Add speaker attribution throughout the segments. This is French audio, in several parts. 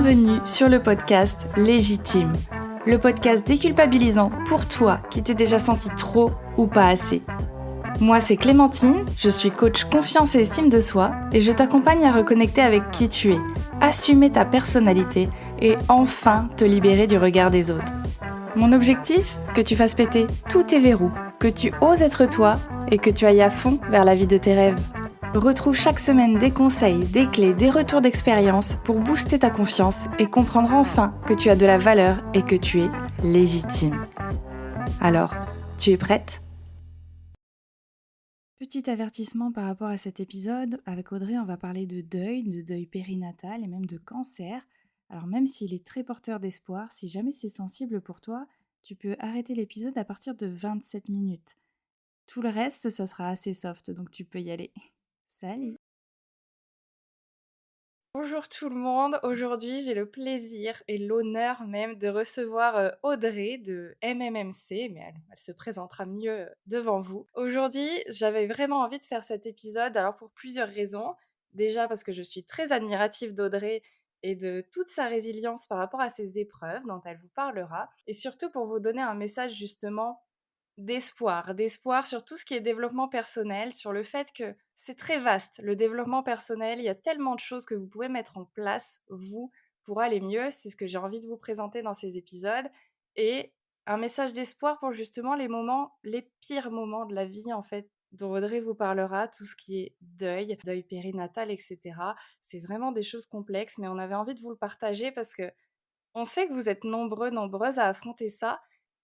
Speaker 1: Bienvenue sur le podcast Légitime, le podcast déculpabilisant pour toi qui t'es déjà senti trop ou pas assez. Moi c'est Clémentine, je suis coach confiance et estime de soi et je t'accompagne à reconnecter avec qui tu es, assumer ta personnalité et enfin te libérer du regard des autres. Mon objectif, que tu fasses péter tous tes verrous, que tu oses être toi et que tu ailles à fond vers la vie de tes rêves. Retrouve chaque semaine des conseils, des clés, des retours d'expérience pour booster ta confiance et comprendre enfin que tu as de la valeur et que tu es légitime. Alors, tu es prête ? Petit avertissement par rapport à cet épisode. Avec Audrey, on va parler de deuil périnatal et même de cancer. Alors même s'il est très porteur d'espoir, si jamais c'est sensible pour toi, tu peux arrêter l'épisode à partir de 27 minutes. Tout le reste, ça sera assez soft, donc tu peux y aller. Salut! Bonjour tout le monde, aujourd'hui j'ai le plaisir et l'honneur même de recevoir Audrey de MMMC, mais elle se présentera mieux devant vous. Aujourd'hui j'avais vraiment envie de faire cet épisode, alors pour plusieurs raisons. Déjà parce que je suis très admirative d'Audrey et de toute sa résilience par rapport à ses épreuves dont elle vous parlera, et surtout pour vous donner un message justement d'espoir sur tout ce qui est développement personnel, sur le fait que c'est très vaste, le développement personnel, il y a tellement de choses que vous pouvez mettre en place, vous, pour aller mieux, c'est ce que j'ai envie de vous présenter dans ces épisodes, et un message d'espoir pour justement les pires moments de la vie, en fait, dont Audrey vous parlera, tout ce qui est deuil périnatal, etc. C'est vraiment des choses complexes, mais on avait envie de vous le partager parce que on sait que vous êtes nombreux, nombreuses à affronter ça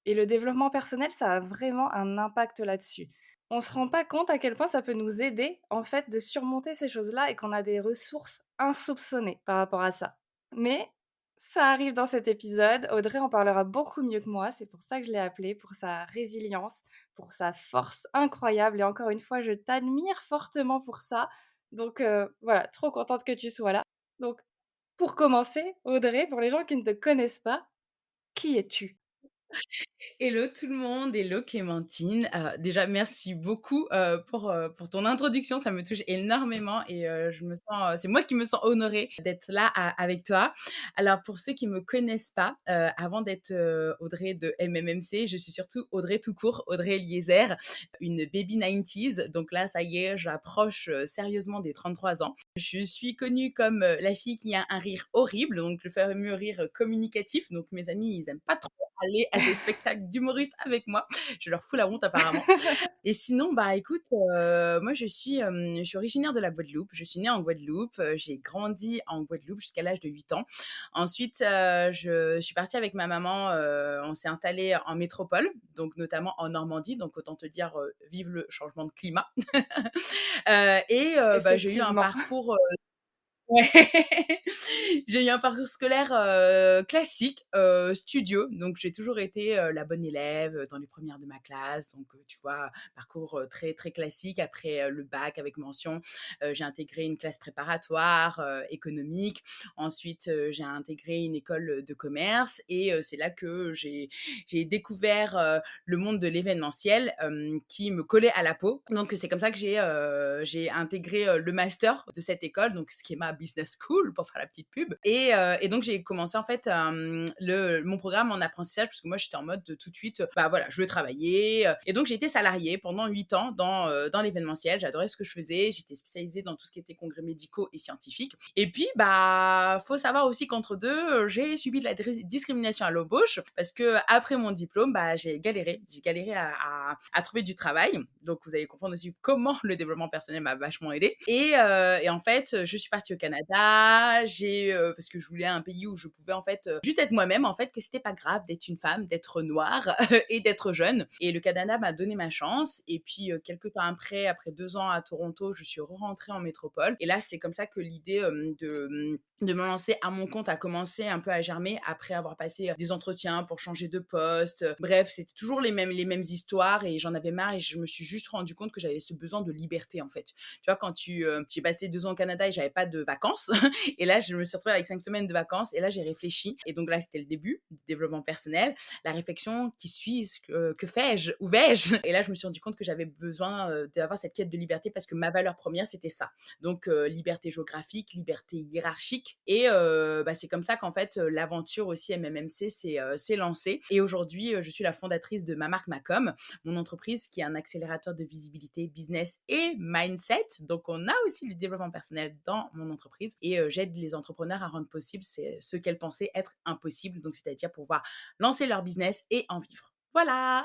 Speaker 1: et le développement personnel, ça a vraiment un impact là-dessus. On se rend pas compte à quel point ça peut nous aider, en fait, de surmonter ces choses-là et qu'on a des ressources insoupçonnées par rapport à ça. Mais ça arrive dans cet épisode. Audrey en parlera beaucoup mieux que moi. C'est pour ça que je l'ai appelée, pour sa résilience, pour sa force incroyable. Et encore une fois, je t'admire fortement pour ça. Donc voilà, trop contente que tu sois là. Donc pour commencer, Audrey, pour les gens qui ne te connaissent pas, qui es-tu?
Speaker 2: Hello tout le monde, hello Clémentine. Déjà merci beaucoup, pour ton introduction, ça me touche énormément et je me sens, c'est moi qui me sens honorée d'être là avec toi. Alors pour ceux qui me connaissent pas, avant d'être, Audrey de MMMC, je suis surtout Audrey tout court, Audrey Eliezer, une baby 90s. Donc là, ça y est, j'approche, sérieusement des 33 ans. Je suis connue comme, la fille qui a un rire horrible, donc le fameux rire communicatif. Donc mes amis, ils aiment pas trop aller à des spectacles d'humoristes avec moi. Je leur fous la honte apparemment. Et sinon, bah écoute, moi je suis originaire de la Guadeloupe. Je suis née en Guadeloupe. J'ai grandi en Guadeloupe jusqu'à l'âge de 8 ans. Ensuite, je suis partie avec ma maman. On s'est installé en métropole, donc notamment en Normandie. Donc autant te dire, vive le changement de climat. Bah, j'ai eu un
Speaker 1: Effectivement.
Speaker 2: parcours ouais. J'ai eu un parcours scolaire, classique, studieux, donc j'ai toujours été, la bonne élève, dans les premières de ma classe, donc tu vois, parcours, très, très classique. Après, le bac avec mention, j'ai intégré une classe préparatoire, économique. Ensuite, j'ai intégré une école, de commerce et c'est là que j'ai découvert, le monde de l'événementiel, qui me collait à la peau. Donc c'est comme ça que j'ai intégré, le master de cette école, donc Schema Business School pour faire la petite pub. Et donc j'ai commencé en fait mon programme en apprentissage parce que moi j'étais en mode de tout de suite, bah voilà, je veux travailler. Et donc j'ai été salariée pendant 8 ans dans l'événementiel. J'adorais ce que je faisais. J'étais spécialisée dans tout ce qui était congrès médicaux et scientifiques. Et puis bah faut savoir aussi qu'entre deux, j'ai subi de la discrimination à l'embauche parce que après mon diplôme, bah j'ai galéré. J'ai galéré à trouver du travail. Donc vous allez comprendre aussi comment le développement personnel m'a vachement aidée. Et en fait, je suis partie au Canada. Parce que je voulais un pays où je pouvais en fait juste être moi-même, en fait, que c'était pas grave d'être une femme, d'être noire et d'être jeune. Et le Canada m'a donné ma chance. Et puis quelques temps après 2 ans à Toronto, je suis rentrée en métropole. Et là, c'est comme ça que l'idée de me lancer à mon compte a commencé un peu à germer après avoir passé des entretiens pour changer de poste. Bref, c'était toujours les mêmes histoires et j'en avais marre et je me suis juste rendu compte que j'avais ce besoin de liberté en fait. Tu vois, j'ai passé 2 ans au Canada et j'avais pas de vacances vacances et là, je me suis retrouvée avec 5 semaines de vacances et là, j'ai réfléchi et donc là, c'était le début du développement personnel. La réflexion qui suit, que fais-je? Où vais-je? Et là, je me suis rendu compte que j'avais besoin, d'avoir cette quête de liberté parce que ma valeur première, c'était ça. Donc liberté géographique, liberté hiérarchique et c'est comme ça qu'en fait, l'aventure aussi MMMC s'est lancée et aujourd'hui, je suis la fondatrice de ma marque Macom, mon entreprise qui est un accélérateur de visibilité business et mindset. Donc on a aussi du développement personnel dans mon entreprise et j'aide les entrepreneurs à rendre possible ce qu'elles pensaient être impossible, donc c'est-à-dire pouvoir lancer leur business et en vivre. Voilà.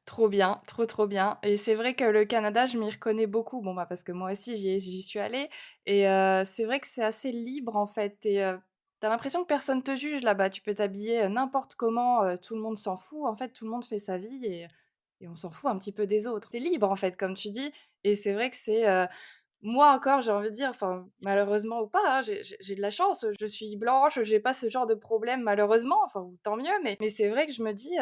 Speaker 1: Trop bien, trop, trop bien et c'est vrai que le Canada, je m'y reconnais beaucoup. Bon, bah, parce que moi aussi j'y suis allée et c'est vrai que c'est assez libre, en fait et tu l'impression que personne te juge là-bas. Tu peux t'habiller, n'importe comment, tout le monde s'en fout. En fait, tout le monde fait sa vie et on s'en fout un petit peu des autres. Tu es libre, en fait, comme tu dis et c'est vrai que c'est, moi encore, j'ai envie de dire, enfin, malheureusement ou pas, hein, j'ai de la chance, je suis blanche, j'ai pas ce genre de problème malheureusement, enfin ou tant mieux, mais c'est vrai que je me dis,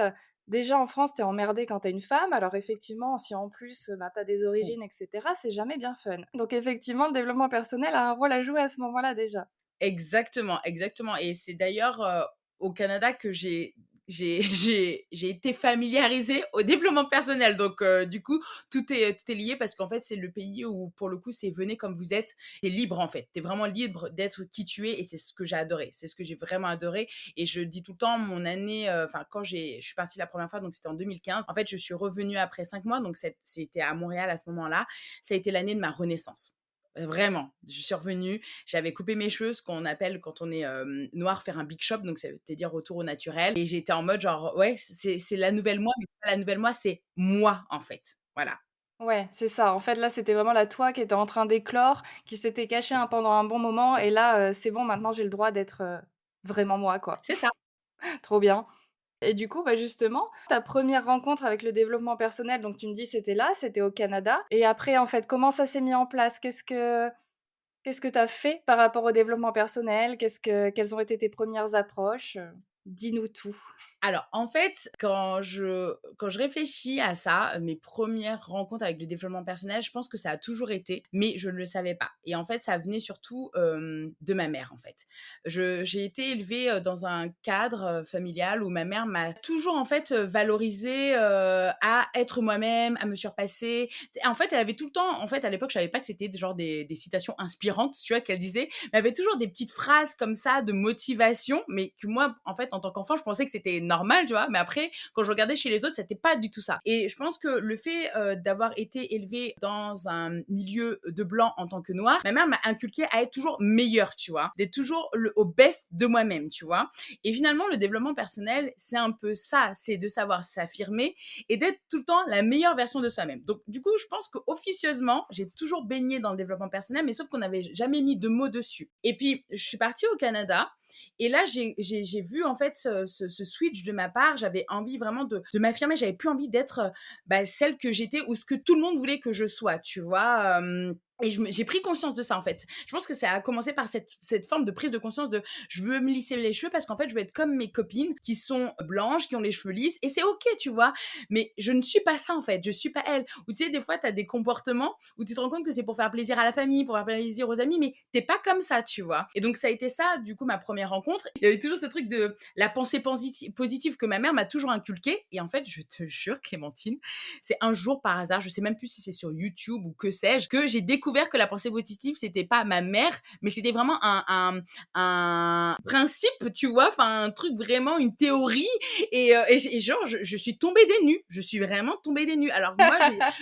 Speaker 1: déjà en France, tu es emmerdée quand tu es une femme, alors effectivement, si en plus, bah, tu as des origines et cetera, c'est jamais bien fun. Donc effectivement, le développement personnel a un rôle à jouer à ce moment-là déjà.
Speaker 2: Exactement, exactement et c'est d'ailleurs, au Canada que j'ai été familiarisée au développement personnel donc du coup, tout est lié parce qu'en fait, c'est le pays où pour le coup, c'est venez comme vous êtes. Tu es libre, en fait. Tu es vraiment libre d'être qui tu es et c'est ce que j'ai adoré. C'est ce que j'ai vraiment adoré et je dis tout le temps mon année, enfin quand je suis partie la première fois donc c'était en 2015. En fait, je suis revenue après 5 mois donc c'était à Montréal à ce moment-là. Ça a été l'année de ma renaissance. Vraiment, je suis revenue, j'avais coupé mes cheveux, ce qu'on appelle quand on est noir, faire un big shop, donc ça veut dire retour au naturel. Et j'étais en mode genre, ouais, c'est la nouvelle moi, mais c'est pas la nouvelle moi, c'est moi en fait. Voilà.
Speaker 1: Ouais, c'est ça. En fait, là, c'était vraiment la toi qui était en train d'éclore, qui s'était cachée, hein, pendant un bon moment et là, c'est bon, maintenant j'ai le droit d'être, vraiment moi, quoi.
Speaker 2: C'est ça.
Speaker 1: Trop bien. Et du coup, bah, justement, ta première rencontre avec le développement personnel, donc tu me dis c'était là, c'était au Canada et après en fait, comment ça s'est mis en place? Qu'est-ce que tu as fait par rapport au développement personnel? Quelles ont été tes premières approches? Dis-nous tout.
Speaker 2: Alors, en fait, quand je réfléchis à ça, mes premières rencontres avec le développement personnel, je pense que ça a toujours été, mais je ne le savais pas et en fait, ça venait surtout, de ma mère, en fait. Je J'ai été élevée, dans un cadre, familial où ma mère m'a toujours, en fait, valorisée, à être moi-même, à me surpasser. En fait, elle avait tout le temps en fait, à l'époque, je savais pas que c'était des citations inspirantes, tu vois, qu'elle disait, mais elle avait toujours des petites phrases comme ça de motivation, mais que moi, en fait, en tant qu'enfant, je pensais que c'était normal, tu vois. Mais après, quand je regardais chez les autres, c'était pas du tout ça. Et je pense que le fait d'avoir été élevée dans un milieu de blanc en tant que noir, ma mère m'a inculqué à être toujours meilleure, tu vois, d'être toujours au best de moi-même, tu vois. Et finalement, le développement personnel, c'est un peu ça, c'est de savoir s'affirmer et d'être tout le temps la meilleure version de soi-même. Donc, du coup, je pense qu'officieusement, j'ai toujours baigné dans le développement personnel, mais sauf qu'on n'avait jamais mis de mots dessus. Et puis, je suis partie au Canada et là, j'ai vu en fait ce switch de ma part. J'avais envie vraiment de m'affirmer. J'avais plus envie d'être celle que j'étais ou ce que tout le monde voulait que je sois, tu vois. Et j'ai pris conscience de ça en fait. Je pense que ça a commencé par cette forme de prise de conscience de je veux me lisser les cheveux parce qu'en fait je veux être comme mes copines qui sont blanches, qui ont les cheveux lisses et c'est ok, tu vois. Mais je ne suis pas ça en fait, je suis pas elle. Ou tu sais, des fois tu as des comportements où tu te rends compte que c'est pour faire plaisir à la famille, pour faire plaisir aux amis, mais t'es pas comme ça, tu vois. Et donc ça a été ça, du coup, ma première rencontre. Il y avait toujours ce truc de la pensée positive que ma mère m'a toujours inculqué. Et en fait, je te jure, Clémentine, c'est un jour par hasard, je sais même plus si c'est sur YouTube ou que sais-je, que j'ai découvert que la pensée positive, c'était pas ma mère, mais c'était vraiment un principe, tu vois, enfin un truc vraiment, une théorie. Et genre, je suis tombée des nues. Je suis vraiment tombée des nues. Alors que moi,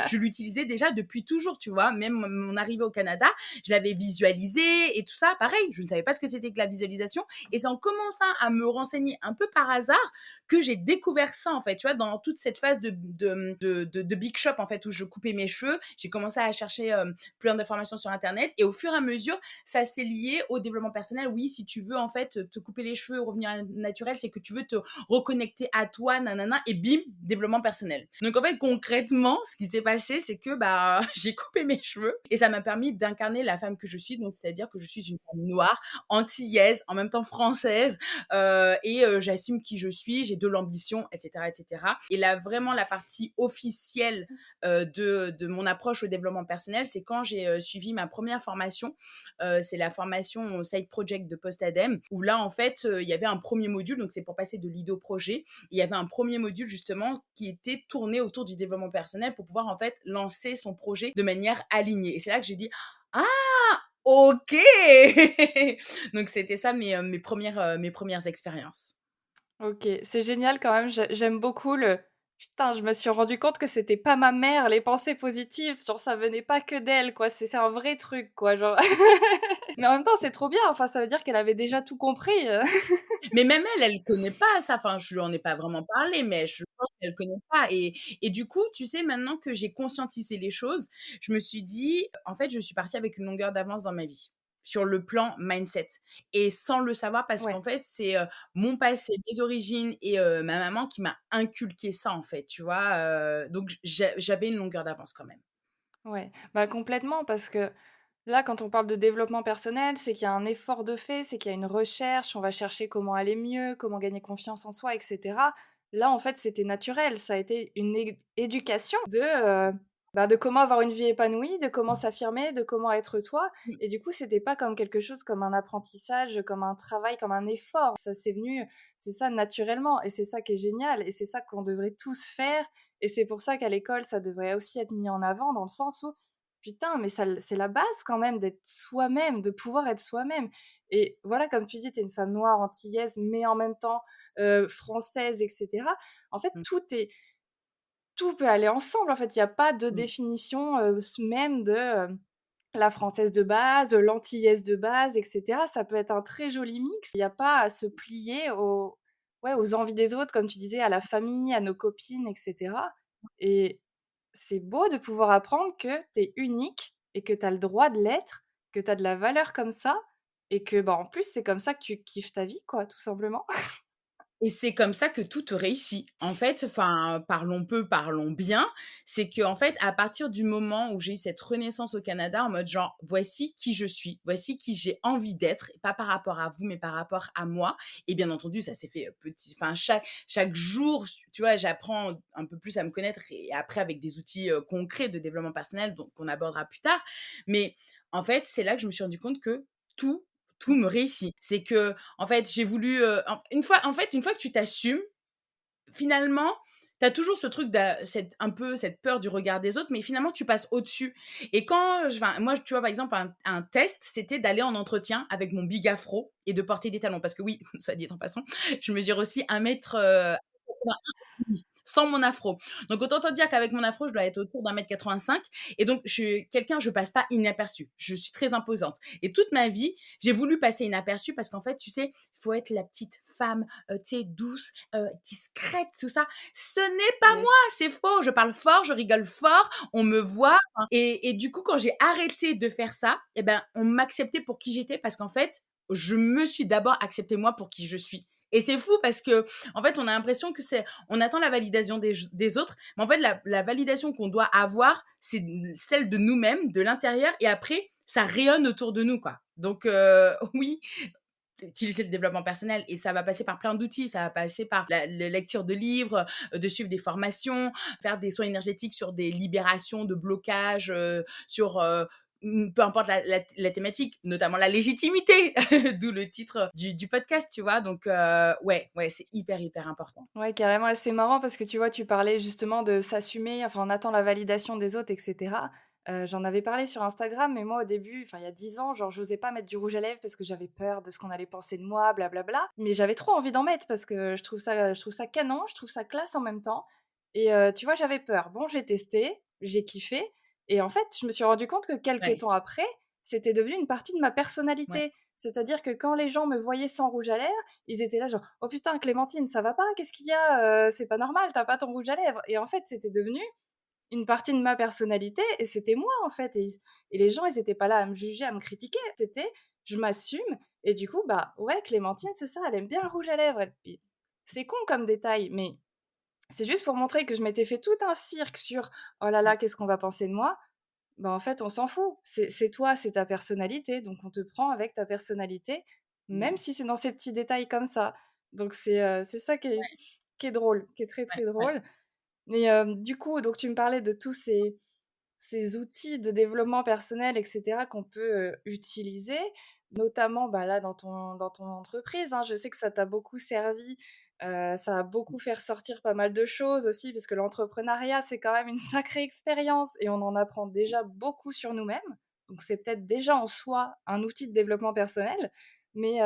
Speaker 2: je l'utilisais déjà depuis toujours, tu vois. Même mon arrivée au Canada, je l'avais visualisé et tout ça. Pareil, je ne savais pas ce que c'était que la visualisation. Et c'est en commençant à me renseigner un peu par hasard que j'ai découvert ça, en fait, tu vois, dans toute cette phase de big shop, en fait, où je coupais mes cheveux. J'ai commencé à chercher plein d'informations sur Internet. Et au fur et à mesure, ça s'est lié au développement personnel. Oui, si tu veux, en fait, te couper les cheveux, revenir à naturel, c'est que tu veux te reconnecter à toi, nanana, et bim, développement personnel. Donc en fait, concrètement, ce qui s'est passé, c'est que bah j'ai coupé mes cheveux et ça m'a permis d'incarner la femme que je suis, donc c'est-à-dire que je suis une femme noire, antillaise, en même temps française, et j'assume qui je suis, j'ai de l'ambition, etc., etc. Et là, vraiment, la partie officielle de mon approche au développement personnel, c'est quand j'ai suivi ma première formation, c'est la formation Side Project de Postadem où là, en fait, il y avait un premier module, donc c'est pour passer de lead au projet. Il y avait un premier module justement qui était tourné autour du développement personnel pour pouvoir, en fait, lancer son projet de manière alignée et c'est là que j'ai dit: «Ah! OK!» Donc c'était ça mes premières expériences.
Speaker 1: OK, c'est génial quand même, j'aime beaucoup le: «Putain, je me suis rendu compte que c'était pas ma mère, les pensées positives, genre ça venait pas que d'elle quoi, c'est un vrai truc quoi», genre mais en même temps, c'est trop bien, enfin ça veut dire qu'elle avait déjà tout compris,
Speaker 2: Mais même elle, elle connaît pas ça, enfin, je lui en ai pas vraiment parlé, mais je pense qu'elle connaît pas et du coup, tu sais, maintenant que j'ai conscientisé les choses, je me suis dit: «En fait, je suis partie avec une longueur d'avance dans ma vie, sur le plan mindset» et sans le savoir parce
Speaker 1: Ouais,
Speaker 2: qu'en fait, c'est, mon passé, mes origines et ma maman qui m'a inculqué ça, en fait, tu vois? Donc j'avais une longueur d'avance quand même.
Speaker 1: ouais, bah complètement parce que là, quand on parle de développement personnel, c'est qu'il y a un effort de fait, c'est qu'il y a une recherche, on va chercher comment aller mieux, comment gagner confiance en soi, et cetera. Là, en fait, c'était naturel, ça a été une éducation de comment avoir une vie épanouie, de comment s'affirmer, de comment être toi
Speaker 2: Mmh.
Speaker 1: et du coup, c'était pas comme quelque chose comme un apprentissage, comme un travail, comme un effort. Ça c'est venu, c'est ça naturellement et c'est ça qui est génial et c'est ça qu'on devrait tous faire et c'est pour ça qu'à l'école, ça devrait aussi être mis en avant dans le sens où putain, mais ça c'est la base quand même d'être soi-même, de pouvoir être soi-même et voilà, comme tu dis, tu es une femme noire, antillaise, mais en même temps, française et cetera. En fait,
Speaker 2: Mmh.
Speaker 1: tout peut aller ensemble, en fait. Il y a pas de
Speaker 2: Mmh.
Speaker 1: définition, même de, la française de base, l'antillaise de base et cetera. Ça peut être un très joli mix. Il y a pas à se plier aux ouais, aux envies des autres, comme tu disais, à la famille, à nos copines et cetera et c'est beau de pouvoir apprendre que tu es unique et que tu as le droit de l'être, que tu as de la valeur comme ça et que, bah, en plus, c'est comme ça que tu kiffes ta vie, quoi, tout simplement.
Speaker 2: Et c'est comme ça que tout réussit. En fait, enfin, parlons peu, parlons bien, c'est qu'en fait, à partir du moment où j'ai eu cette renaissance au Canada en mode genre: «Voici qui je suis, voici qui j'ai envie d'être», pas par rapport à vous, mais par rapport à moi et bien entendu, ça s'est fait, petit enfin, chaque jour, tu vois, j'apprends un peu plus à me connaître et après avec des outils, concrets de développement personnel donc qu'on abordera plus tard. Mais en fait, c'est là que je me suis rendu compte que tout, tout me réussit. C'est que en fait, j'ai voulu, une fois que tu t'assumes, finalement, tu as toujours ce truc cette peur du regard des autres, mais finalement tu passes au-dessus et quand enfin, moi, tu vois, par exemple, un test, c'était d'aller en entretien avec mon big afro et de porter des talons parce que oui, soit dit en passant, je mesure aussi 1 m sans mon afro. Donc autant te dire qu'avec mon afro, je dois être autour d'1 m 85 et donc je passe pas inaperçue. Je suis très imposante et toute ma vie, j'ai voulu passer inaperçue parce qu'en fait, tu sais, il faut être la petite femme, tu sais, douce, discrète, tout ça. Ce n'est pas moi,
Speaker 1: Yes.
Speaker 2: c'est faux. Je parle fort, je rigole fort, on me voit et du coup, quand j'ai arrêté de faire ça et ben, on m'acceptait pour qui j'étais parce qu'en fait, je me suis d'abord acceptée moi pour qui je suis et c'est fou parce que en fait, on a l'impression que c'est on attend la validation des autres, mais en fait, la validation qu'on doit avoir, c'est celle de nous-mêmes, de l'intérieur et après, ça rayonne autour de nous, quoi. Donc oui, utiliser le développement personnel et ça va passer par plein d'outils. Ça va passer par la lecture de livres, de suivre des formations, faire des soins énergétiques sur des libérations de blocages, sur, peu importe la thématique, notamment la légitimité, d'où le titre du podcast, tu vois? Donc ouais, ouais, c'est hyper, hyper important.
Speaker 1: Ouais, carrément et c'est marrant parce que tu vois, tu parlais justement de s'assumer, enfin, on attend la validation des autres et cetera. J'en avais parlé sur Instagram, mais moi, au début, enfin, il y a 10 ans, genre, j'osais pas mettre du rouge à lèvres parce que j'avais peur de ce qu'on allait penser de moi, blablabla. Mais j'avais trop envie d'en mettre parce que je trouve ça canon, je trouve ça classe en même temps et tu vois, j'avais peur. Bon, j'ai testé, j'ai kiffé et en fait, je me suis rendu compte que quelques
Speaker 2: Ouais,
Speaker 1: temps après, c'était devenu une partie de ma
Speaker 2: ouais.
Speaker 1: personnalité. C'est-à-dire que quand les gens me voyaient sans rouge à lèvres, ils étaient là genre: «Oh putain Clémentine, ça va pas? Qu'est-ce qu'il y a? C'est pas normal, tu as pas ton rouge à lèvres» et en fait, c'était devenu une partie de ma personnalité et c'était moi, en fait et les gens, ils étaient pas là à me juger, à me critiquer. C'était: «Je m'assume» et du coup, bah, ouais, Clémentine, c'est ça, elle aime bien le rouge à lèvres et puis c'est con comme détail, mais c'est juste pour montrer que je m'étais fait tout un cirque sur: «Oh là
Speaker 2: Mmh,
Speaker 1: là, qu'est-ce qu'on va penser de moi?» Bah, en fait, on s'en fout. C'est toi, c'est ta personnalité, donc on te prend avec ta personnalité, même
Speaker 2: mmh.
Speaker 1: si c'est dans ces petits détails comme ça. Donc c'est ça qui est drôle, qui est très,
Speaker 2: Ouais,
Speaker 1: très
Speaker 2: ouais.
Speaker 1: drôle. Mais du coup, donc tu me parlais de tous ces ces outils de développement personnel et cetera qu'on peut, utiliser, notamment, bah, là dans ton entreprise, hein. Je sais que ça t'a beaucoup servi, ça a beaucoup fait ressortir pas mal de choses aussi parce que l'entrepreneuriat, c'est quand même une sacrée expérience et on en apprend déjà beaucoup sur nous-mêmes. Donc c'est peut-être déjà en soi un outil de développement personnel, mais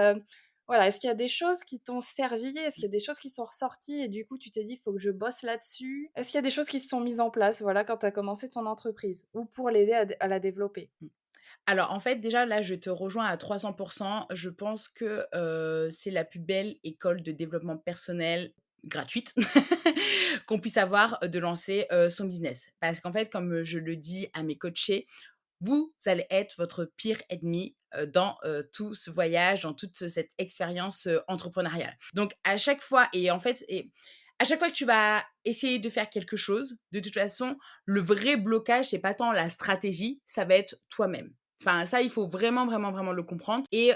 Speaker 1: voilà, est-ce qu'il y a des choses qui t'ont servi? Est-ce qu'il y a des choses qui sont ressorties et du coup tu t'es dit: «Faut que je bosse là-dessus»? Est-ce qu'il y a des choses qui se sont mises en place, voilà, quand tu as commencé ton entreprise ou pour l'aider à la développer?
Speaker 2: Mmh. Alors, en fait, déjà, là, je te rejoins à 300. Je pense que, c'est la plus belle école de développement personnel gratuite qu'on puisse avoir, de lancer, son business. Parce qu'en fait, comme, je le dis à mes coachés, vous allez être votre pire ennemi, dans, tout ce voyage, dans toute cette expérience, entrepreneuriale. Donc à chaque fois à chaque fois que tu vas essayer de faire quelque chose, de toute façon, le vrai blocage, c'est pas tant la stratégie, ça va être toi-même. Enfin, ça, il faut vraiment, vraiment, vraiment le comprendre et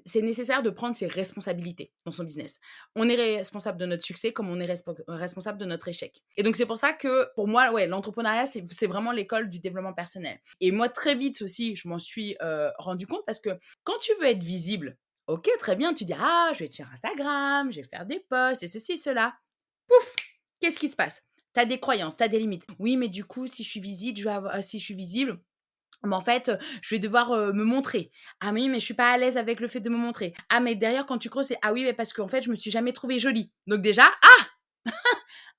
Speaker 2: c'est nécessaire de prendre ses responsabilités dans son business. On est responsable de notre succès comme on est responsable de notre échec et donc c'est pour ça que, pour moi, ouais, l'entrepreneuriat, c'est vraiment l'école du développement personnel et moi, très vite aussi, je m'en suis, rendu compte parce que quand tu veux être visible, OK, très bien, tu dis: «Ah, je vais être sur Instagram, je vais faire des posts et ceci, cela». Pouf! Qu'est-ce qui se passe? Tu as des croyances, tu as des limites. «Oui, mais du coup, si je suis visible, si je suis visible, mais en fait, je vais devoir, me montrer. Ah oui, mais je suis pas à l'aise avec le fait de me montrer. Ah mais derrière quand tu creuses, c'est: "Ah oui, mais parce qu'en fait, je me suis jamais trouvée jolie". Donc déjà,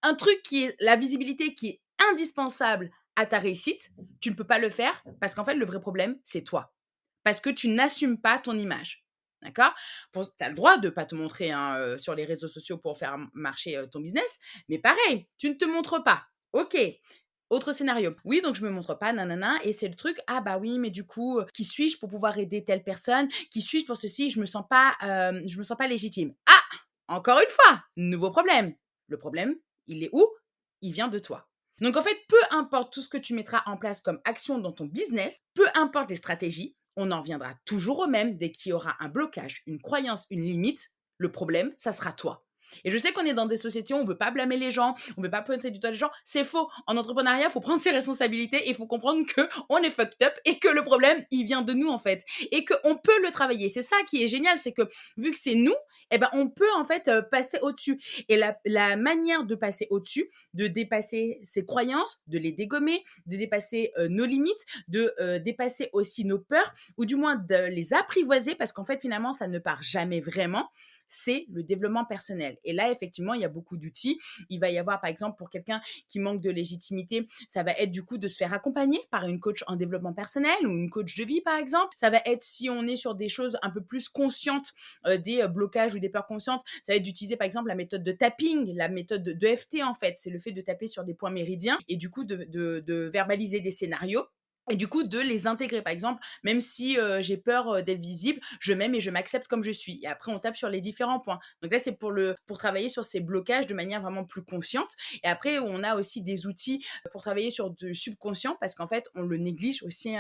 Speaker 2: un truc qui est la visibilité qui est indispensable à ta réussite, tu ne peux pas le faire parce qu'en fait, le vrai problème, c'est toi. Parce que tu n'assumes pas ton image. D'accord? Tu as le droit de ne pas te montrer hein, sur les réseaux sociaux pour faire marcher ton business, mais pareil, tu ne te montres pas. OK. Autre scénario. Oui, donc je me montre pas, nanana, et c'est le truc, ah bah oui, mais du coup, qui suis-je pour pouvoir aider telle personne? Qui suis-je pour ceci? Je me sens pas légitime. Ah! Encore une fois, nouveau problème. Le problème, il est où? Il vient de toi. Donc en fait, peu importe tout ce que tu mettras en place comme action dans ton business, peu importe les stratégies, on en viendra toujours au même dès qu'il y aura un blocage, une croyance, une limite. Le problème, ça sera toi. Et je sais qu'on est dans des sociétés où on ne veut pas blâmer les gens, on ne veut pas pointer du doigt les gens. C'est faux. En entrepreneuriat, il faut prendre ses responsabilités et il faut comprendre qu'on est fucked up et que le problème, il vient de nous en fait. Et qu'on peut le travailler. C'est ça qui est génial, c'est que vu que c'est nous, eh ben, on peut en fait passer au-dessus. Et la manière de passer au-dessus, de dépasser ses croyances, de les dégommer, de dépasser nos limites, de dépasser aussi nos peurs, ou du moins de les apprivoiser, parce qu'en fait, finalement, ça ne part jamais vraiment, c'est le développement personnel. Et là, effectivement, il y a beaucoup d'outils. Il va y avoir, par exemple, pour quelqu'un qui manque de légitimité, ça va être du coup de se faire accompagner par une coach en développement personnel ou une coach de vie, par exemple. Ça va être, si on est sur des choses un peu plus conscientes, des blocages ou des peurs conscientes, ça va être d'utiliser, par exemple, la méthode de tapping, la méthode de EFT, en fait. C'est le fait de taper sur des points méridiens et du coup de verbaliser des scénarios et du coup, de les intégrer. Par exemple, même si, j'ai peur, d'être visible, je m'aime et je m'accepte comme je suis et après on tape sur les différents points. Donc là, c'est pour travailler sur ces blocages de manière vraiment plus consciente et après on a aussi des outils, pour travailler sur du subconscient parce qu'en fait, on le néglige aussi,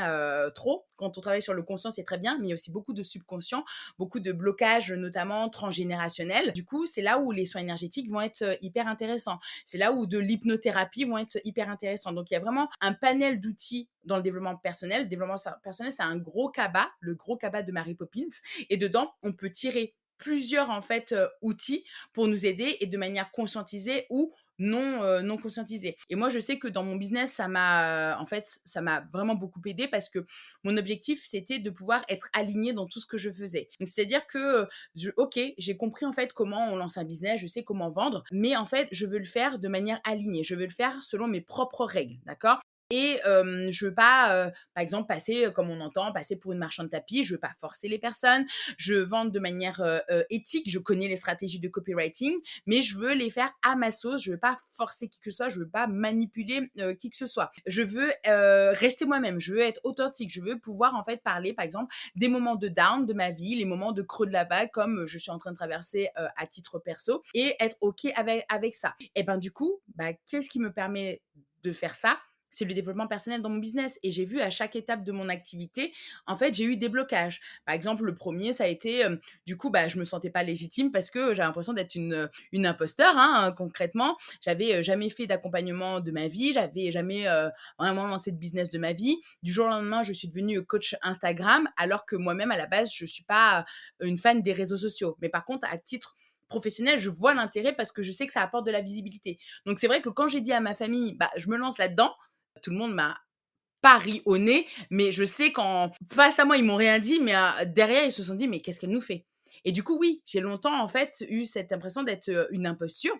Speaker 2: trop. Quand on travaille sur le conscient, c'est très bien, mais il y a aussi beaucoup de subconscient, beaucoup de blocages, notamment transgénérationnels. Du coup, c'est là où les soins énergétiques vont être, hyper intéressants. C'est là où de l'hypnothérapie vont être hyper intéressants. Donc il y a vraiment un panel d'outils dans le développement personnel. Le développement personnel, c'est un gros cabas, le gros cabas de Mary Poppins. Et dedans, on peut tirer plusieurs en fait outils pour nous aider et de manière conscientisée ou non conscientisée. Et moi, je sais que dans mon business, ça m'a vraiment beaucoup aidé parce que mon objectif, c'était de pouvoir être alignée dans tout ce que je faisais. Donc, c'est-à-dire que, ok, j'ai compris en fait comment on lance un business, je sais comment vendre, mais en fait, je veux le faire de manière alignée. Je veux le faire selon mes propres règles, d'accord? Et je veux pas, par exemple, passer, comme on entend, passer pour une marchande de tapis. Je veux pas forcer les personnes. Je vends de manière, éthique. Je connais les stratégies de copywriting, mais je veux les faire à ma sauce. Je veux pas forcer qui que ce soit. Je veux pas manipuler, qui que ce soit. Je veux, rester moi-même. Je veux être authentique. Je veux pouvoir, en fait, parler, par exemple, des moments de down de ma vie, les moments de creux de la vague comme, je suis en train de traverser, à titre perso et être OK avec ça. Et ben, du coup, bah, qu'est-ce qui me permet de faire ça? c'est le développement personnel dans mon business et j'ai vu à chaque étape de mon activité, en fait, j'ai eu des blocages. Par exemple, le premier ça a été, du coup, bah, je me sentais pas légitime parce que j'avais l'impression d'être une imposteur, hein, concrètement. J'avais, jamais fait d'accompagnement de ma vie, j'avais jamais, vraiment lancé de business de ma vie. Du jour au lendemain, je suis devenue coach Instagram alors que moi-même, à la base, je suis pas, une fan des réseaux sociaux. Mais par contre, à titre professionnel, je vois l'intérêt parce que je sais que ça apporte de la visibilité. Donc c'est vrai que quand j'ai dit à ma famille: «Bah, je me lance là-dedans», tout le monde m'a pas ri au nez, mais je sais qu'en face à moi, ils m'ont rien dit, mais derrière, ils se sont dit: «Mais qu'est-ce qu'elle nous fait?» Et du coup, oui, j'ai longtemps, en fait, eu cette impression d'être, une imposture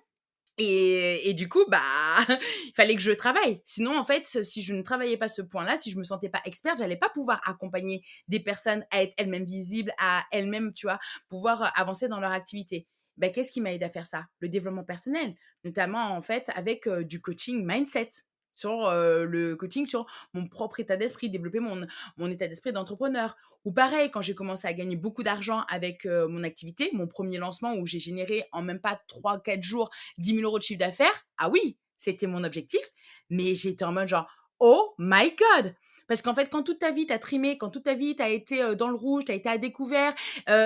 Speaker 2: et du coup, bah, il fallait que je travaille. Sinon, en fait, si je ne travaillais pas ce point-là, si je me sentais pas experte, j'allais pas pouvoir accompagner des personnes à être elles-mêmes visibles, à elles-mêmes, tu vois, pouvoir, avancer dans leur activité. Bah, qu'est-ce qui m'a aidé à faire ça? Le développement personnel, notamment, en fait, avec, du coaching mindset sur, le coaching sur mon propre état d'esprit, développer mon état d'esprit d'entrepreneur. Ou pareil, quand j'ai commencé à gagner beaucoup d'argent avec, mon activité, mon premier lancement où j'ai généré en même pas 3 4 jours 10 000 € de chiffre d'affaires. Ah oui, c'était mon objectif, mais j'étais en mode genre: «Oh my God!» Parce qu'en fait, quand toute ta vie tu as trimé, quand toute ta vie tu as été, dans le rouge, tu as été à découvert,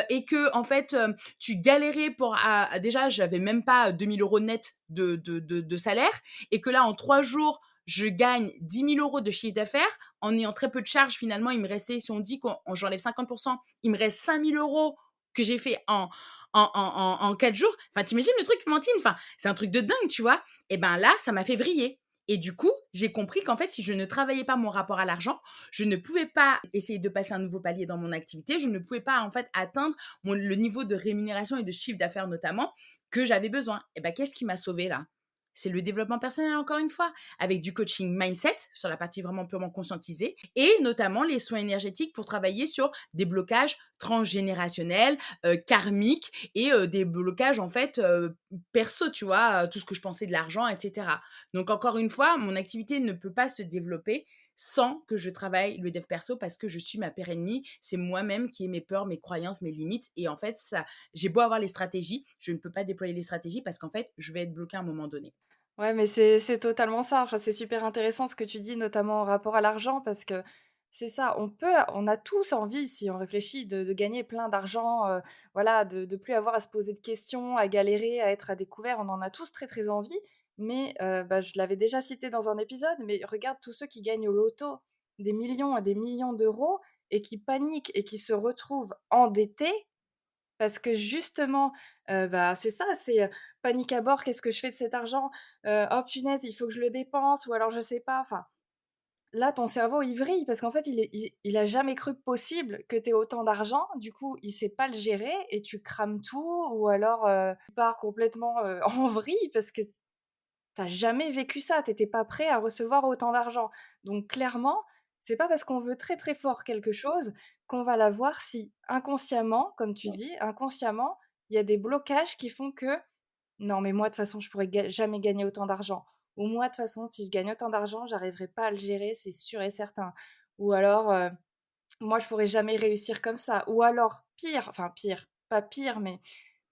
Speaker 2: et que en fait, tu galérais pour déjà j'avais même pas 2 000 € net de salaire et que là en 3 jours, je gagne 10 000 € de chiffre d'affaires en ayant très peu de charges. Finalement, il me restait, si on dit qu'on j'enlève 50, il me reste 5 000 € que j'ai fait en 4 jours. Enfin, t'imagines le truc, Mantine? Enfin, c'est un truc de dingue, tu vois? Et ben là, ça m'a fait vriller. Et du coup, j'ai compris qu'en fait, si je ne travaillais pas mon rapport à l'argent, je ne pouvais pas essayer de passer un nouveau palier dans mon activité. Je ne pouvais pas, en fait, atteindre le niveau de rémunération et de chiffre d'affaires, notamment, que j'avais besoin. Et ben, qu'est-ce qui m'a sauvée là? C'est le développement personnel, encore une fois, avec du coaching mindset sur la partie vraiment purement conscientisée et notamment les soins énergétiques pour travailler sur des blocages transgénérationnels, karmiques et des blocages en fait, perso, tu vois? Tout ce que je pensais de l'argent et cetera. Donc encore une fois, mon activité ne peut pas se développer sans que je travaille le dev perso parce que je suis ma pire ennemie. C'est moi-même qui ai mes peurs, mes croyances, mes limites et en fait ça j'ai beau avoir les stratégies, je ne peux pas déployer les stratégies parce qu'en fait, je vais être bloquée à un moment donné.
Speaker 1: Ouais, mais c'est totalement ça. Enfin, c'est super intéressant ce que tu dis, notamment en rapport à l'argent, parce que c'est ça, on a tous envie, si on réfléchit, de gagner plein d'argent, voilà, de plus avoir à se poser de questions, à galérer, à être à découvert. On en a tous très, très envie, mais bah, je l'avais déjà cité dans un épisode, mais regarde tous ceux qui gagnent au loto des millions et des millions d'euros et qui paniquent et qui se retrouvent endettés parce que justement, bah, c'est ça, c'est, panique à bord: «Qu'est-ce que je fais de cet argent? Oh punaise, il faut que je le dépense» ou alors je sais pas, enfin, là, ton cerveau, il vrille parce qu'en fait, il a jamais cru possible que tu aies autant d'argent. Du coup, il sait pas le gérer et tu crames tout ou alors, tu pars complètement, en vrille parce que tu jamais vécu ça, tu étais pas prêt à recevoir autant d'argent. Donc clairement, c'est pas parce qu'on veut très, très fort quelque chose qu'on va l'avoir si inconsciemment, comme tu dis, inconsciemment, il y a des blocages qui font que: «Non mais moi de toute façon je pourrais jamais gagner autant d'argent» ou «Moi de toute façon si je gagne autant d'argent, j'arriverai pas à le gérer, c'est sûr et certain» ou alors, «Moi je pourrais jamais réussir comme ça» ou alors pire, enfin pire, pas pire, mais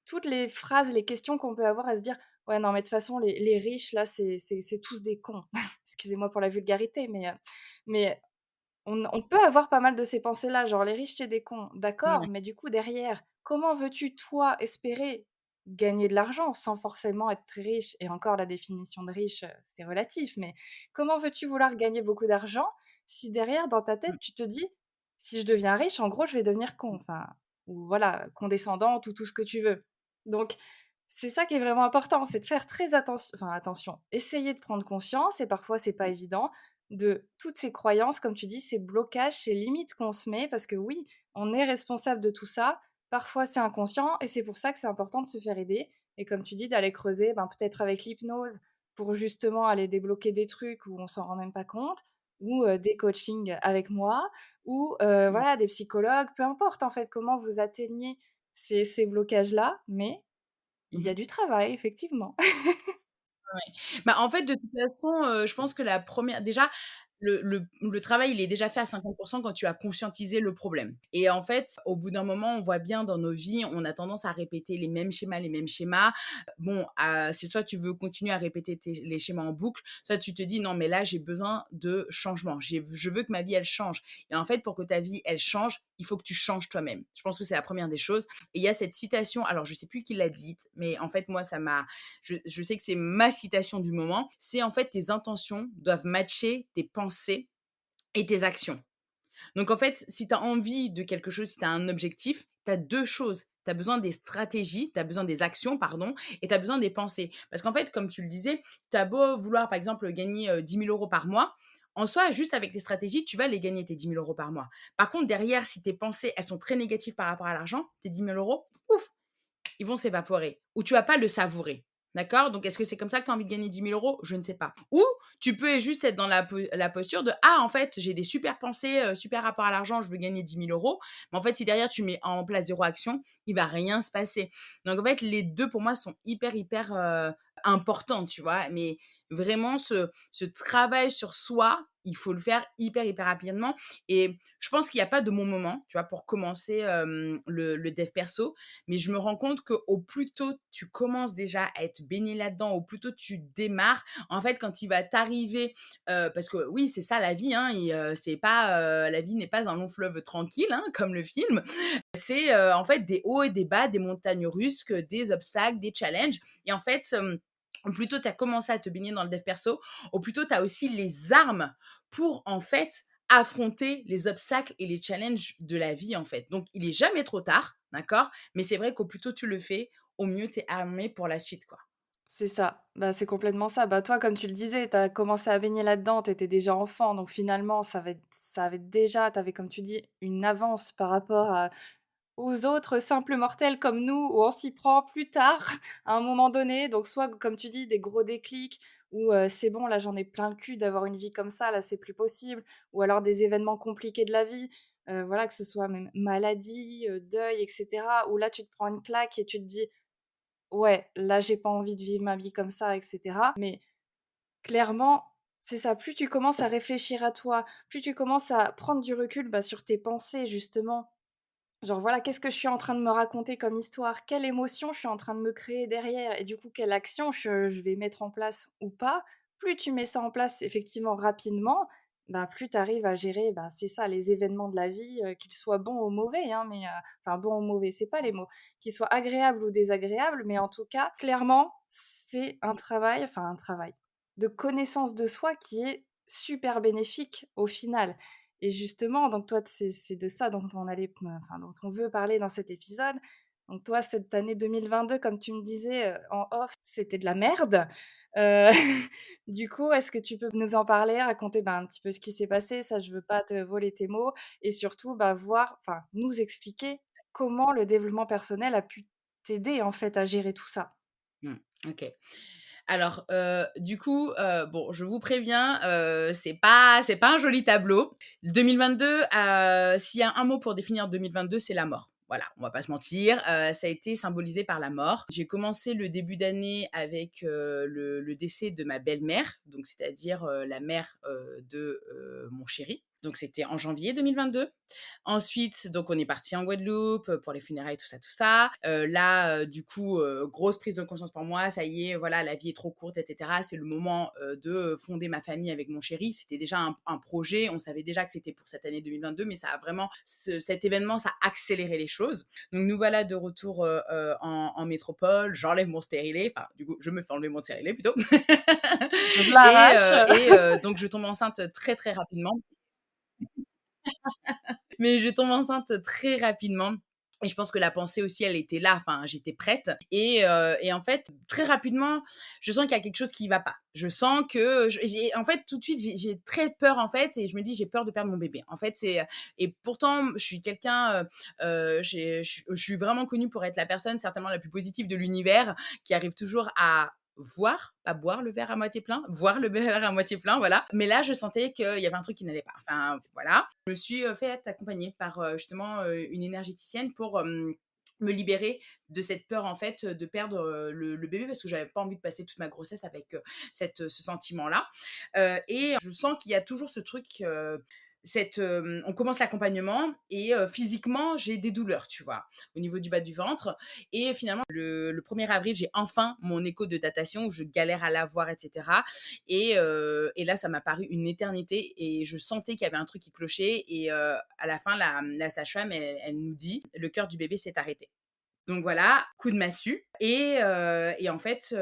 Speaker 1: toutes les phrases, les questions qu'on peut avoir à se dire: «Ouais, non, mais de toute façon, les riches, là, c'est tous des cons». Excusez-moi pour la vulgarité, mais on peut avoir pas mal de ces pensées-là, genre: «Les riches, c'est des cons». D'accord,
Speaker 2: Ouais.
Speaker 1: mais du coup, derrière, comment veux-tu, toi, espérer gagner de l'argent sans forcément être très riche? Et encore, la définition de riche, c'est relatif, mais comment veux-tu vouloir gagner beaucoup d'argent si derrière, dans ta tête,
Speaker 2: Mmh.
Speaker 1: tu te dis: «Si je deviens riche, en gros, je vais devenir con», enfin, ou voilà, condescendante ou tout ce que tu veux. Donc c'est ça qui est vraiment important, c'est de faire très attention, essayer de prendre conscience et parfois c'est pas évident, de toutes ces croyances, comme tu dis, ces blocages, ces limites qu'on se met parce que oui, on est responsable de tout ça. Parfois c'est inconscient et c'est pour ça que c'est important de se faire aider et comme tu dis d'aller creuser, ben, peut-être avec l'hypnose pour justement aller débloquer des trucs où on s'en rend même pas compte ou, des coachings avec moi ou,
Speaker 2: Mmh.
Speaker 1: voilà des psychologues, peu importe en fait comment vous atteignez ces blocages-là, mais il y
Speaker 2: Mmh.
Speaker 1: a du travail, effectivement.
Speaker 2: Bah, en fait, de toute façon, je pense que la première déjà, le travail, il est déjà fait à 50 quand tu as conscientisé le problème et en fait, au bout d'un moment, on voit bien dans nos vies, on a tendance à répéter les mêmes schémas, les mêmes schémas. Bon, c'est soit tu veux continuer à répéter les schémas en boucle, soit tu te dis: «Non, mais là, j'ai besoin de changement. Je veux que ma vie, elle change» et en fait, pour que ta vie, elle change, il faut que tu changes toi-même. Je pense que c'est la première des choses et il y a cette citation, alors je sais plus qui l'a dite, mais en fait, moi, ça m'a je sais que c'est ma citation du moment, c'est en fait: «Tes intentions doivent matcher tes pensées et tes actions». Donc en fait, si tu as envie de quelque chose, si tu as un objectif, tu as 2 choses. Tu as besoin des stratégies, tu as besoin des actions, pardon, et tu as besoin des pensées. Parce qu'en fait, comme tu le disais, tu as beau vouloir, par exemple, gagner, 10 000 € par mois, en soi, juste avec tes stratégies, tu vas les gagner tes 10 000 € par mois. Par contre, derrière, si tes pensées, elles sont très négatives par rapport à l'argent, tes 10 000 €, ouf, ils vont s'évaporer ou tu vas pas le savourer. D'accord? Donc, est-ce que c'est comme ça que tu as envie de gagner 10 000 €? Je ne sais pas. Ou tu peux juste être dans la posture de: «Ah, en fait, j'ai des super pensées, super rapport à l'argent, je veux gagner 10 000 €». Mais en fait, si derrière tu mets en place 0 action, il va rien se passer. Donc en fait, les 2 pour moi sont hyper, hyper, importants, tu vois? Mais vraiment ce travail sur soi, il faut le faire hyper, hyper rapidement et je pense qu'il y a pas de bon moment, tu vois, pour commencer, le dev perso. Mais je me rends compte qu'au plus tôt tu commences déjà à être baigné là-dedans, au plus tôt tu démarres, en fait, quand il va t'arriver, parce que oui, c'est ça la vie, hein, et c'est pas, la vie n'est pas un long fleuve tranquille, hein, comme le film. C'est, en fait, des hauts et des bas, des montagnes russes, que des obstacles, des challenges et en fait, au plus tôt tu as commencé à te baigner dans le dev perso, au plus tôt tu as aussi les armes pour, en fait, affronter les obstacles et les challenges de la vie, en fait. Donc il est jamais trop tard, d'accord? Mais c'est vrai qu'au plus tôt tu le fais, au mieux tu es armé pour la suite, quoi.
Speaker 1: C'est ça, bah, c'est complètement ça. Bah, toi, comme tu le disais, tu as commencé à baigner là-dedans, tu étais déjà enfant, donc finalement, ça avait déjà tu avais, comme tu dis, une avance par rapport à aux autres simples mortels comme nous, où on s'y prend plus tard, à un moment donné. Donc soit, comme tu dis, des gros déclics où, c'est bon, là, j'en ai plein le cul d'avoir une vie comme ça, là, c'est plus possible. Ou alors des événements compliqués de la vie, voilà, que ce soit même maladie, deuil et cetera, où là, tu te prends une claque et tu te dis: «Ouais, là, j'ai pas envie de vivre ma vie comme ça» et cetera. Mais clairement, c'est ça, plus tu commences à réfléchir à toi, plus tu commences à prendre du recul, bah, sur tes pensées justement. Genre voilà, qu'est-ce que je suis en train de me raconter comme histoire? Quelle émotion je suis en train de me créer derrière? Et du coup, quelle action je vais mettre en place ou pas? Plus tu mets ça en place effectivement rapidement, bah, plus tu arrives à gérer, bah, c'est ça, les événements de la vie, qu'ils soient bons ou mauvais, hein, mais enfin bons ou mauvais, c'est pas les mots, qu'ils soient agréables ou désagréables, mais en tout cas, clairement, c'est enfin un travail de connaissance de soi qui est super bénéfique au final. Et justement, donc toi, c'est de ça dont on allait enfin, dont on veut parler dans cet épisode. Donc toi, cette année 2022, comme tu me disais, en off, c'était de la merde. Heu, du coup, est-ce que tu peux nous en parler, raconter, bah, un petit peu ce qui s'est passé? Ça, je veux pas te voler tes mots et surtout, bah, voir enfin, nous expliquer comment le développement personnel a pu t'aider, en fait, à gérer tout ça.
Speaker 2: Mmh, OK. Alors, du coup, bon, je vous préviens, c'est pas un joli tableau. 2022, s'il y a un mot pour définir 2022, c'est la mort. Voilà, on va pas se mentir, ça a été symbolisé par la mort. J'ai commencé le début d'année avec, le décès de ma belle-mère, donc c'est-à-dire, la mère, de, mon chéri. Donc c'était en janvier 2022. Ensuite, donc on est parti en Guadeloupe, pour les funérailles, tout ça, tout ça. Là, du coup, grosse prise de conscience pour moi. Ça y est, voilà, la vie est trop courte et cetera. C'est le moment, de fonder ma famille avec mon chéri. C'était déjà un projet. On savait déjà que c'était pour cette année 2022, mais ça a vraiment cet événement, ça a accéléré les choses. Donc nous voilà de retour, en métropole. J'enlève mon stérilet, enfin, du coup, je me fais enlever mon stérilet plutôt
Speaker 1: Je
Speaker 2: et
Speaker 1: l'arrache.
Speaker 2: donc je tombe enceinte très, très rapidement. Mais je tombe enceinte très rapidement et je pense que la pensée aussi, elle était là, enfin, j'étais prête et en fait, très rapidement, je sens qu'il y a quelque chose qui va pas. Je sens que j'ai en fait, tout de suite, j'ai très peur, en fait et je me dis: «J'ai peur de perdre mon bébé». En fait, c'est, et pourtant, je suis quelqu'un, je suis vraiment connue pour être la personne certainement la plus positive de l'univers, qui arrive toujours à voir, pas boire le verre à moitié plein, voir le verre à moitié plein, voilà. Mais là, je sentais qu'il y avait un truc qui n'allait pas. Enfin, voilà. Je me suis fait accompagner par justement une énergéticienne pour me libérer de cette peur, en fait, de perdre, le bébé parce que j'avais pas envie de passer toute ma grossesse avec, ce sentiment-là. Et je sens qu'il y a toujours ce truc, on commence l'accompagnement et physiquement, j'ai des douleurs, tu vois? Au niveau du bas du ventre et finalement le 1er avril, j'ai enfin mon écho de datation où je galère à l'avoir et cetera et là, ça m'a paru une éternité et je sentais qu'il y avait un truc qui clochait et à la fin, la sage-femme, elle nous dit: «Le cœur du bébé s'est arrêté». Donc voilà, coup de massue et en fait,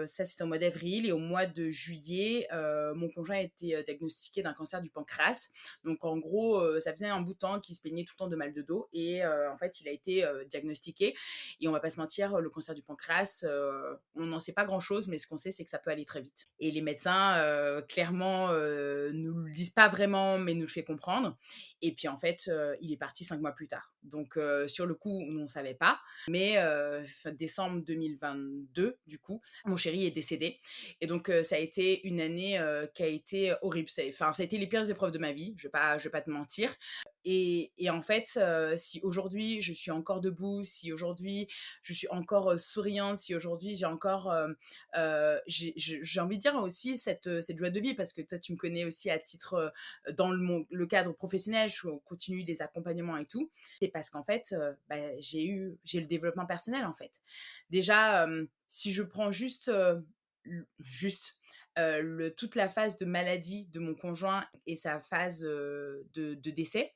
Speaker 2: ça c'était au mois d'avril et au mois de juillet, mon conjoint a été, diagnostiqué d'un cancer du pancréas. Donc en gros, ça faisait un bout de temps qu'il se plaignait tout le temps de mal de dos et en fait, il a été, diagnostiqué et on va pas se mentir, le cancer du pancréas, on n'en sait pas grand-chose, mais ce qu'on sait, c'est que ça peut aller très vite. Et les médecins, clairement, nous le disent pas vraiment, mais nous le fait comprendre. Et puis en fait, il est parti 5 mois plus tard. Donc sur le coup, nous on savait pas. Mais fin décembre 2022, du coup, mon chéri est décédé et donc ça a été une année, qui a été horrible. Ça a été les pires épreuves de ma vie, je vais pas te mentir et en fait, si aujourd'hui je suis encore debout, si aujourd'hui je suis encore, souriante, si aujourd'hui j'ai encore, j'ai envie de dire aussi cette joie de vivre parce que toi tu me connais aussi à titre, dans le cadre professionnel, je continue des accompagnements et tout. C'est parce qu'en fait, j'ai le développement personnel, en fait. Déjà, si je prends juste, toute la phase de maladie de mon conjoint et sa phase, de décès,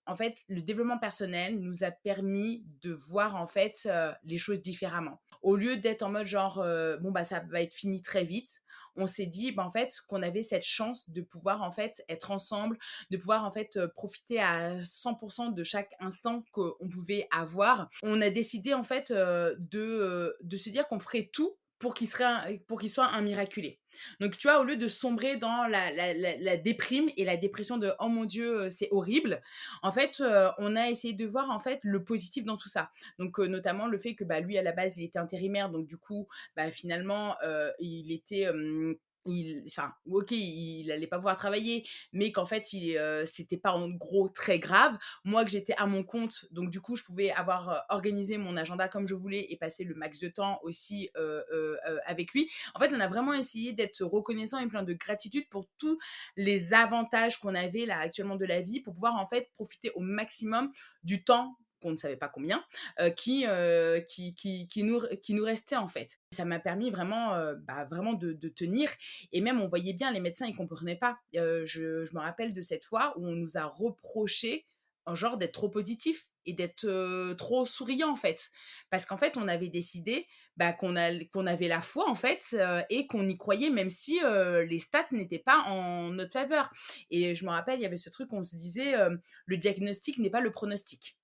Speaker 2: en fait, le développement personnel nous a permis de voir, en fait, les choses différemment. Au lieu d'être en mode genre, «Bon, bah, ça va être fini très vite», on s'est dit, bah, en fait, qu'on avait cette chance de pouvoir, en fait, être ensemble, de pouvoir, en fait, profiter à 100 de chaque instant qu'on pouvait avoir. On a décidé, en fait, de se dire qu'on ferait tout pour qu'il soit un miraculé. Donc, tu vois, au lieu de sombrer dans la déprime et la dépression de: «Oh mon Dieu, c'est horrible», en fait, on a essayé de voir, en fait, le positif dans tout ça. Donc, notamment le fait que, bah, lui, à la base, il était intérimaire, donc du coup, bah, finalement, il était, enfin, OK, il allait pas pouvoir travailler, mais qu'en fait, c'était pas, en gros, très grave. Moi, que j'étais à mon compte, donc du coup, je pouvais avoir, organisé mon agenda comme je voulais et passer le max de temps aussi, avec lui. En fait, on a vraiment essayé d'être reconnaissant et plein de gratitude pour tous les avantages qu'on avait là actuellement de la vie pour pouvoir en fait profiter au maximum du temps qu'on ne savait pas combien, qui nous restait en fait. Ça m'a permis vraiment, vraiment de tenir et même on voyait bien les médecins, ils comprenaient pas. Je me rappelle de cette fois où on nous a reproché, en genre d'être trop positif et d'être, trop souriant en fait. Parce qu'en fait, on avait décidé, bah, qu'on avait la foi en fait, et qu'on y croyait même si, les stats n'étaient pas en notre faveur. Et je me rappelle, il y avait ce truc, on se disait, «Le diagnostic n'est pas le pronostic».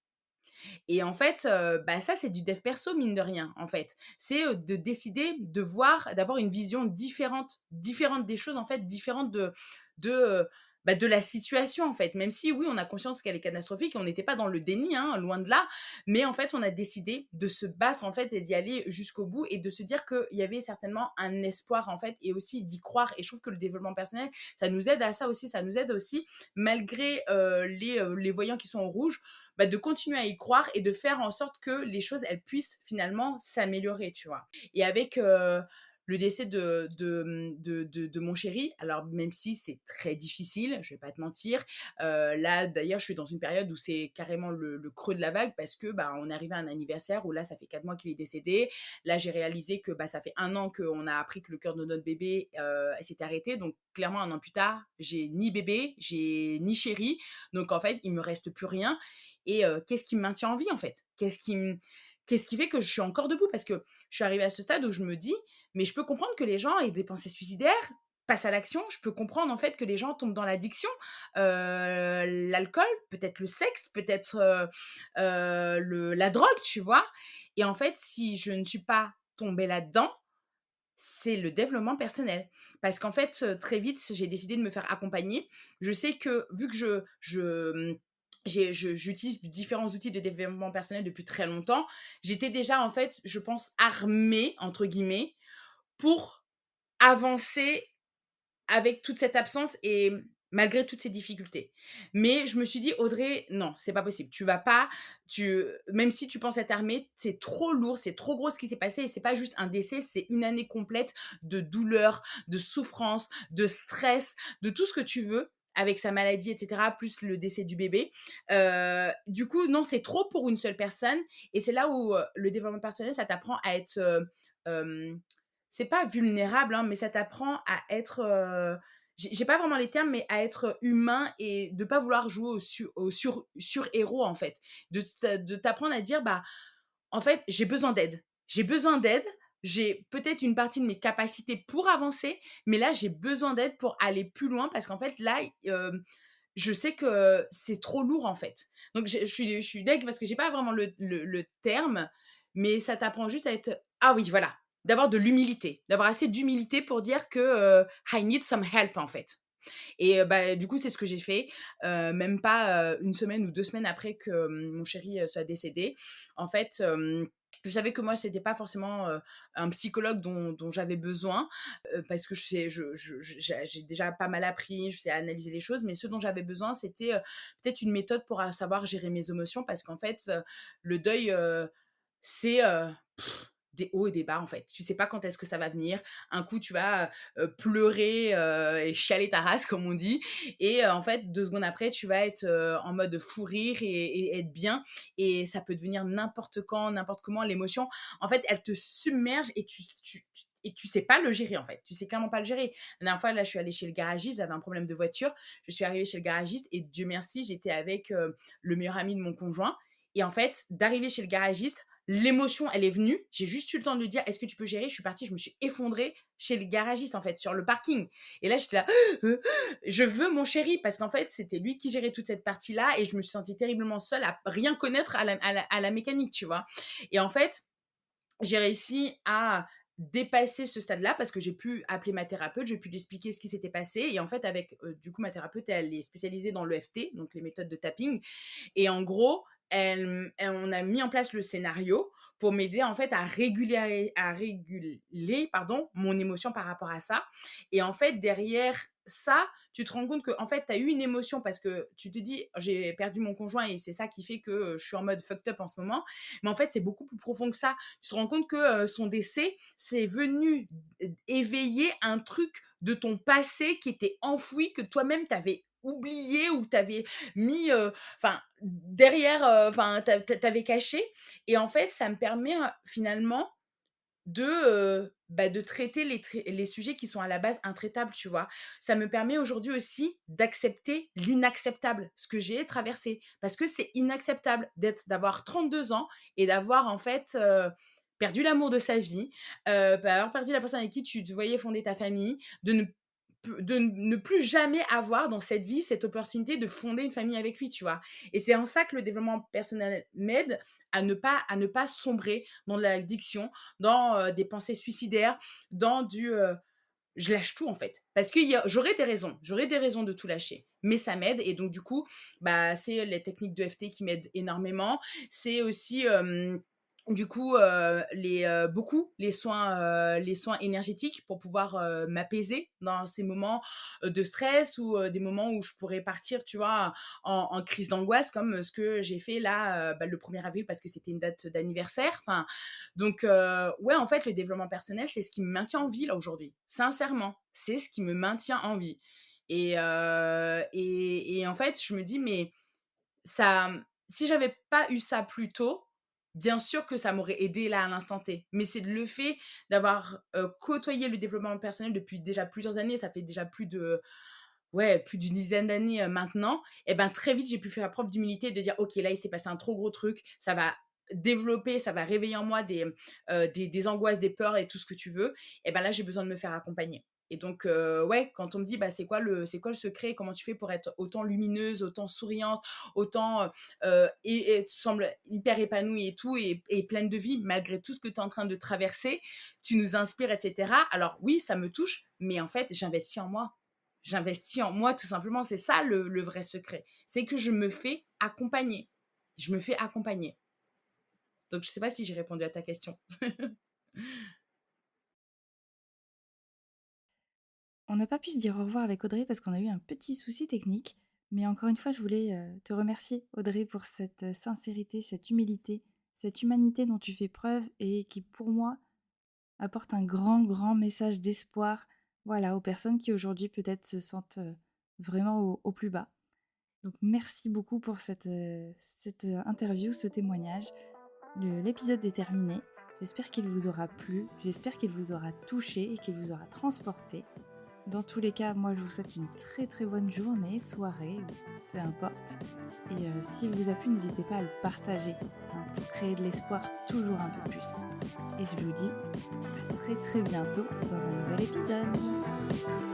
Speaker 2: Et en fait, bah, ça, c'est du dev perso, mine de rien, en fait. C'est, de décider de voir, d'avoir une vision différente des choses, en fait, différente de, de la situation, en fait. Même si, oui, on a conscience qu'elle est catastrophique et on n'était pas dans le déni, hein, loin de là. Mais en fait, on a décidé de se battre, en fait, et d'y aller jusqu'au bout et de se dire qu'il y avait certainement un espoir, en fait, et aussi d'y croire. Et je trouve que le développement personnel, ça nous aide à ça aussi. Ça nous aide aussi, malgré, les voyants qui sont au rouge, bah, de continuer à y croire et de faire en sorte que les choses, elles puissent finalement s'améliorer, tu vois? Et avec, le décès de mon chéri, alors même si c'est très difficile, je vais pas te mentir, là d'ailleurs je suis dans une période où c'est carrément le creux de la vague parce que, bah, on est arrivé à un anniversaire où là ça fait 4 mois qu'il est décédé. Là j'ai réalisé que, bah, ça fait 1 an qu'on a appris que le cœur de notre bébé, s'est arrêté, donc clairement 1 an plus tard, j'ai ni bébé, j'ai ni chéri, donc en fait il me reste plus rien et qu'est-ce qui me maintient en vie, en fait? Qu'est-ce qui fait que je suis encore debout? Parce que je suis arrivée à ce stade où je me dis: «Mais je peux comprendre que les gens aient des pensées suicidaires, passent à l'action». Je peux comprendre, en fait, que les gens tombent dans l'addiction, l'alcool, peut-être le sexe, peut-être, le la drogue, tu vois? Et en fait, si je ne suis pas tombée là-dedans, c'est le développement personnel. Parce qu'en fait, très vite, j'ai décidé de me faire accompagner. Je sais que vu que j'utilise différents outils de développement personnel depuis très longtemps, j'étais déjà en fait, je pense «armée» entre guillemets pour avancer avec toute cette absence et malgré toutes ces difficultés. Mais je me suis dit: «Audrey, non, c'est pas possible. Tu vas pas tu même si tu penses être armée, c'est trop lourd, c'est trop gros ce qui s'est passé et c'est pas juste un décès, c'est une année complète de douleur, de souffrance, de stress, de tout ce que tu veux avec sa maladie et cetera, plus le décès du bébé. Du coup, non, c'est trop pour une seule personne et c'est là où, le développement personnel, ça t'apprend à être, hem, c'est pas vulnérable, hein, mais ça t'apprend à être, j'ai pas vraiment les termes, mais à être humain et de pas vouloir jouer au sur-héros, en fait. De t'apprendre à dire: «Bah, en fait, j'ai besoin d'aide. J'ai besoin d'aide, j'ai peut-être une partie de mes capacités pour avancer, mais là, j'ai besoin d'aide pour aller plus loin parce qu'en fait, là, je sais que c'est trop lourd, en fait». Donc je suis deg parce que j'ai pas vraiment le terme, mais ça t'apprend juste à être ah oui, voilà, d'avoir de l'humilité, d'avoir assez d'humilité pour dire que, I need some help, en fait. Et bah, du coup, c'est ce que j'ai fait, même pas, 1 semaine ou 2 semaines après que, mon chéri, soit décédé. En fait, je savais que moi, c'était pas forcément, un psychologue dont j'avais besoin, parce que j'ai déjà pas mal appris, je sais analyser les choses, mais ce dont j'avais besoin, c'était, peut-être une méthode pour, savoir gérer mes émotions parce qu'en fait, le deuil, c'est, des hauts et des bas, en fait. Tu sais pas quand est-ce que ça va venir. Un coup, tu vas, pleurer, et chialer ta race, comme on dit et en fait, 2 secondes après, tu vas être, en mode fou rire et être bien et ça peut devenir n'importe quand, n'importe comment. L'émotion, en fait, elle te submerge et tu sais pas le gérer, en fait. Tu sais clairement pas le gérer. La dernière fois, là, je suis allée chez le garagiste, j'avais un problème de voiture. Je suis arrivée chez le garagiste et Dieu merci, j'étais avec, le meilleur ami de mon conjoint et en fait, d'arriver chez le garagiste, l'émotion, elle est venue. J'ai juste eu le temps de lui dire: «Est-ce que tu peux gérer?» Je suis partie, je me suis effondrée chez le garagiste, en fait, sur le parking. Et là, j'étais là: «Je veux mon chéri» parce qu'en fait, c'était lui qui gérait toute cette partie-là et je me suis sentie terriblement seule à rien connaître à la mécanique, tu vois? Et en fait, j'ai réussi à dépasser ce stade-là parce que j'ai pu appeler ma thérapeute, j'ai pu lui expliquer ce qui s'était passé et en fait avec, du coup ma thérapeute elle est spécialisée dans l'EFT, donc les méthodes de tapping et en gros, on a mis en place le scénario pour m'aider en fait à réguler pardon, mon émotion par rapport à ça. Et en fait, derrière ça, tu te rends compte que en fait, tu as eu une émotion parce que tu te dis: «J'ai perdu mon conjoint et c'est ça qui fait que, je suis en mode fucked up en ce moment». Mais en fait, c'est beaucoup plus profond que ça. Tu te rends compte que, son décès, c'est venu éveiller un truc de ton passé qui était enfoui, que toi-même tu avais oublié ou tu avais mis, enfin derrière, enfin tu caché et en fait, ça me permet, finalement de, bah, de traiter les sujets qui sont à la base intraitables, tu vois? Ça me permet aujourd'hui aussi d'accepter l'inacceptable, ce que j'ai traversé. Parce que c'est inacceptable d'avoir 32 ans et d'avoir en fait, perdu l'amour de sa vie, bah, avoir perdu la personne avec qui tu te voyais fonder ta famille, de ne plus jamais avoir dans cette vie cette opportunité de fonder une famille avec lui, tu vois? Et c'est en ça que le développement personnel m'aide à ne pas sombrer dans l'addiction, dans, des pensées suicidaires, dans je lâche tout en fait. Parce que j'aurais des raisons de tout lâcher, mais ça m'aide et donc du coup, bah, c'est les techniques de d'EFT qui m'aident énormément. C'est aussi, du coup, les soins énergétiques pour pouvoir, m'apaiser dans ces moments, de stress ou, des moments où je pourrais partir, tu vois, en crise d'angoisse comme, ce que j'ai fait là, bah, le 1er avril parce que c'était une date d'anniversaire. Enfin, donc ouais, en fait, le développement personnel, c'est ce qui me maintient en vie là aujourd'hui. Sincèrement, c'est ce qui me maintient en vie et en fait, je me dis: «Mais ça, si j'avais pas eu ça plus tôt, bien sûr que ça m'aurait aidé là à l'instant T. Mais c'est le fait d'avoir, côtoyé le développement personnel depuis déjà plusieurs années, ça fait déjà plus d'une dizaine d'années, maintenant et ben, très vite, j'ai pu faire preuve d'humilité et de dire: «OK, là, il s'est passé un trop gros truc, ça va développer, ça va réveiller en moi des angoisses, des peurs et tout ce que tu veux et ben, là, j'ai besoin de me faire accompagner». Et donc ouais, quand on me dit: «Bah, c'est quoi le secret? Comment tu fais pour être autant lumineuse, autant souriante, autant, et tu sembles hyper épanouie et tout et pleine de vie malgré tout ce que tu es en train de traverser, tu nous inspires et cetera». Alors oui, ça me touche, mais en fait, j'investis en moi. J'investis en moi tout simplement, c'est ça le vrai secret. C'est que je me fais accompagner. Je me fais accompagner. Donc je sais pas si j'ai répondu à ta question.
Speaker 1: On n'a pas pu se dire au revoir avec Audrey parce qu'on a eu un petit souci technique. Mais encore une fois, je voulais te remercier, Audrey, pour cette sincérité, cette humilité, cette humanité dont tu fais preuve et qui, pour moi, apporte un grand, grand message d'espoir, voilà, aux personnes qui aujourd'hui peut-être se sentent vraiment au plus bas. Donc merci beaucoup pour cette interview, ce témoignage. L'épisode est terminé. J'espère qu'il vous aura plu, j'espère qu'il vous aura touché et qu'il vous aura transporté. Dans tous les cas, moi je vous souhaite une très très bonne journée, soirée, peu importe. Et s'il vous a plu, n'hésitez pas à le partager pour créer de l'espoir toujours un peu plus. Et je vous dis à très très bientôt dans un nouvel épisode.